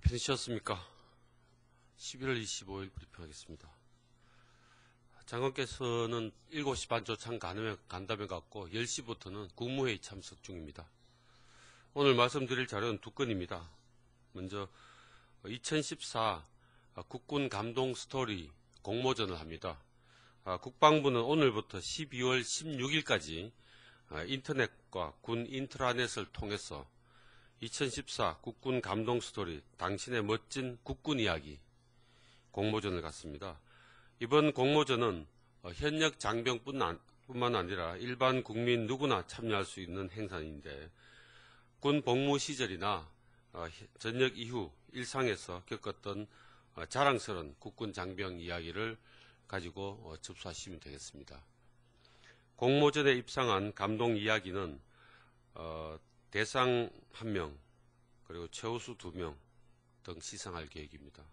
편히 쉬었습니까? 11월 25일 브리핑하겠습니다. 장관께서는 7시 반 조창 간담회 갖고 10시부터는 국무회의 참석 중입니다. 오늘 말씀드릴 자료는 두 건입니다. 먼저 2014 국군 감동 스토리 공모전을 합니다. 국방부는 오늘부터 12월 16일까지 인터넷과 군 인트라넷을 통해서 2014 국군 감동 스토리 당신의 멋진 국군 이야기 공모전을 갖습니다. 이번 공모전은 현역 장병뿐만 아니라 일반 국민 누구나 참여할 수 있는 행사인데 군 복무 시절이나 전역 이후 일상에서 겪었던 자랑스러운 국군 장병 이야기를 가지고 접수하시면 되겠습니다. 공모전에 입상한 감동 이야기는 대상 1명 그리고 최우수 2명 등 시상할 계획입니다.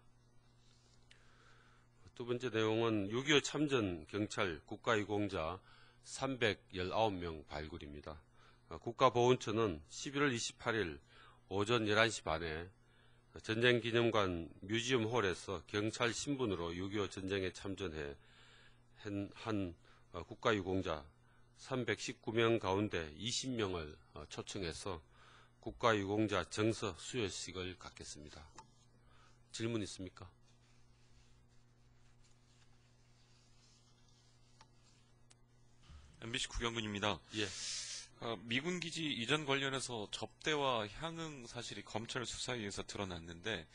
두 번째 내용은 6.25 참전 경찰 국가유공자 319명 발굴입니다. 국가보훈처는 11월 28일 오전 11시 반에 전쟁기념관 뮤지엄홀에서 경찰 신분으로 6.25 전쟁에 참전해 한 국가유공자 319명 가운데 20명을 초청해서 국가유공자 정서 수여식을 갖겠습니다. 질문 있습니까? MBC 구경근입니다. 예. 미군 기지 이전 관련해서 접대와 향응 사실이 검찰 수사에 의해서 드러났는데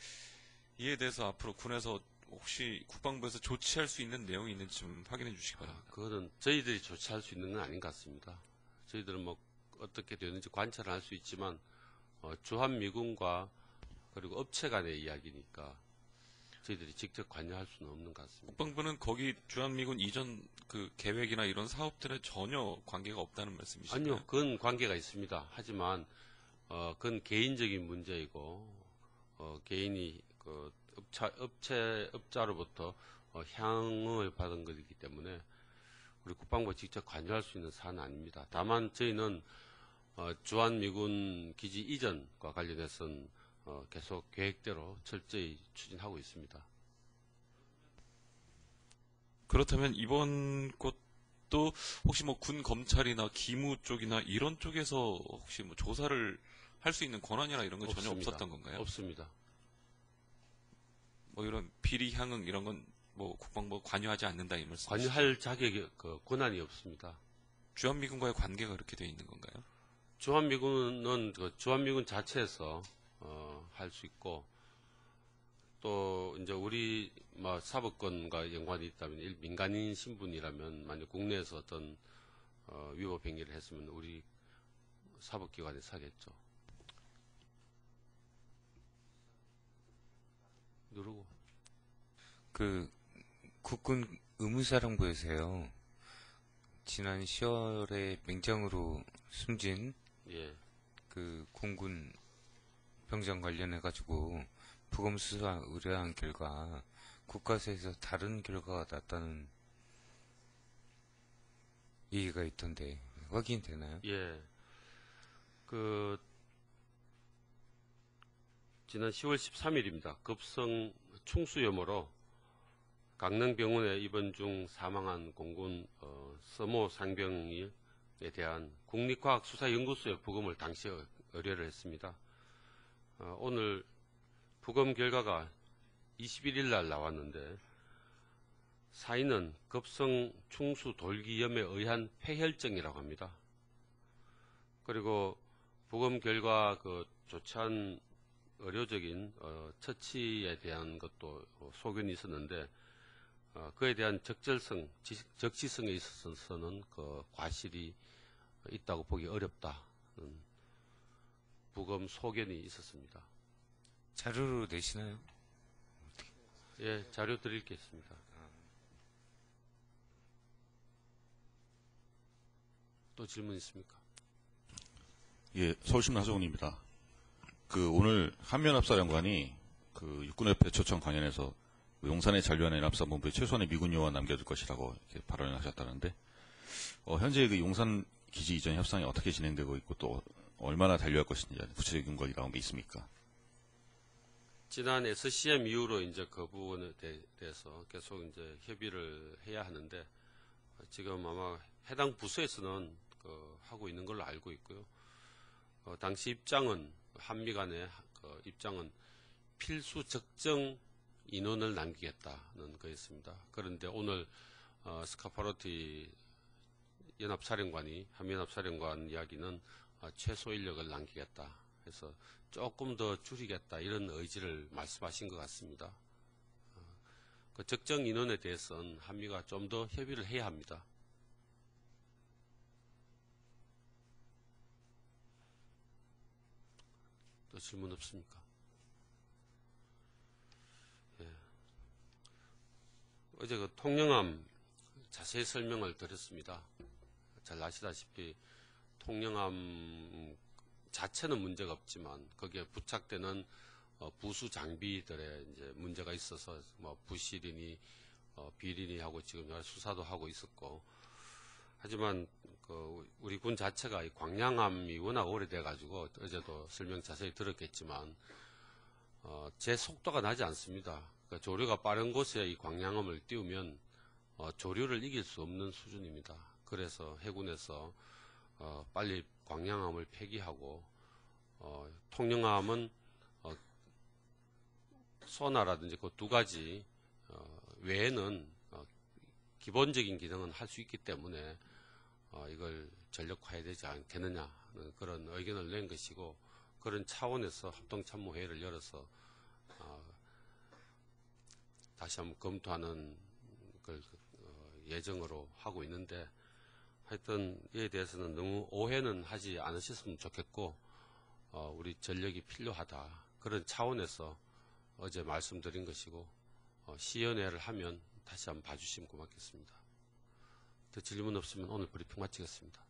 이에 대해서 앞으로 군에서 혹시 국방부에서 조치할 수 있는 내용이 있는지 좀 확인해 주시기 바랍니다. 그거는 저희들이 조치할 수 있는 건 아닌 것 같습니다. 저희들은 뭐 어떻게 되는지 관찰을 할 수 있지만 주한미군과 그리고 업체 간의 이야기니까 저희들이 직접 관여할 수는 없는 것 같습니다. 국방부는 거기 주한미군 이전 그 계획이나 이런 사업들에 전혀 관계가 없다는 말씀이신가요? 아니요, 그건 관계가 있습니다. 하지만 그건 개인적인 문제이고 개인이 그 업자로부터 향응을 받은 것이기 때문에 우리 국방부가 직접 관여할 수 있는 사안은 아닙니다. 다만 저희는 주한미군 기지 이전과 관련해서는 계속 계획대로 철저히 추진하고 있습니다. 그렇다면 이번 것도 혹시 뭐 군 검찰이나 기무 쪽이나 이런 쪽에서 혹시 뭐 조사를 할 수 있는 권한이나 이런 건 전혀 없었던 건가요? 없습니다. 뭐 이런 비리 향응 이런 건 뭐 국방부가 관여하지 않는다 이 말씀이시죠? 관여할 자격이 권한이 없습니다. 주한미군과의 관계가 그렇게 되어 있는 건가요? 주한미군은 주한미군 자체에서 할 수 있고 또 이제 우리 사법권과 연관이 있다면 민간인 신분이라면 만약 국내에서 어떤 위법 행위를 했으면 우리 사법기관에서 하겠죠. 누르고. 그 국군 의무사령부에서요. 지난 10월에 맹장으로 숨진 예. 그 공군 병장 관련해 가지고 부검 수사 의뢰한 결과 국가서에서 다른 결과가 났다는 얘기가 있던데 확인되나요? 예. 지난 10월 13일입니다. 급성 충수염으로 강릉병원에 입원 중 사망한 공군 서모 상병에 대한 국립과학수사연구소에 부검을 당시에 의뢰를 했습니다. 오늘 부검 결과가 21일 날 나왔는데 사인은 급성 충수 돌기염에 의한 폐혈증이라고 합니다. 그리고 부검 결과 좋지 않은 의료적인 처치에 대한 것도 소견이 있었는데 그에 대한 적시성에 있어서는 과실이 있다고 보기 어렵다는 부검 소견이 있었습니다. 자료로 내시나요? 예, 자료 드릴 게 있습니다. 또 질문 있습니까? 예, 서울신문 하정훈입니다. 오늘 한면합사령관이 육군협회 초청 관련해서 용산의 잔류한 연합사본부에 최소한의 미군 요원 남겨둘 것이라고 이렇게 발언을 하셨다는데, 현재 용산 기지 이전 협상이 어떻게 진행되고 있고 또 얼마나 달려갈 것인지 구체적인 걸 나온 게 있습니까? 지난 SCM 이후로 이제 그 부분에 대해서 계속 이제 협의를 해야 하는데 지금 아마 해당 부서에서는 하고 있는 걸로 알고 있고요. 당시 입장은 한미 간의 입장은 필수 적정 인원을 남기겠다는 거였습니다. 그런데 오늘 스카파로티 한미연합사령관 이야기는 최소 인력을 남기겠다 해서 조금 더 줄이겠다 이런 의지를 말씀하신 것 같습니다. 그 적정 인원에 대해서는 한미가 좀 더 협의를 해야 합니다. 또 질문 없습니까? 예. 어제 그 통영함 자세히 설명을 드렸습니다. 잘 아시다시피 통영함 자체는 문제가 없지만 거기에 부착되는 부수 장비들에 이제 문제가 있어서 뭐 부실이니 비리니 하고 지금 여러 수사도 하고 있었고, 하지만 우리 군 자체가 이 광양함이 워낙 오래돼 가지고 어제도 설명 자세히 들었겠지만 제 속도가 나지 않습니다. 그러니까 조류가 빠른 곳에 이 광양함을 띄우면 조류를 이길 수 없는 수준입니다. 그래서 해군에서 빨리 광양함을 폐기하고 통영함은 소나라든지 그 두 가지 외에는 기본적인 기능은 할 수 있기 때문에 이걸 전력화해야 되지 않겠느냐는 그런 의견을 낸 것이고, 그런 차원에서 합동참모회의를 열어서 다시 한번 검토하는 걸 예정으로 하고 있는데, 하여튼 이에 대해서는 너무 오해는 하지 않으셨으면 좋겠고 우리 전력이 필요하다 그런 차원에서 어제 말씀드린 것이고, 시연회를 하면 다시 한번 봐주시면 고맙겠습니다. 더 질문 없으면 오늘 브리핑 마치겠습니다.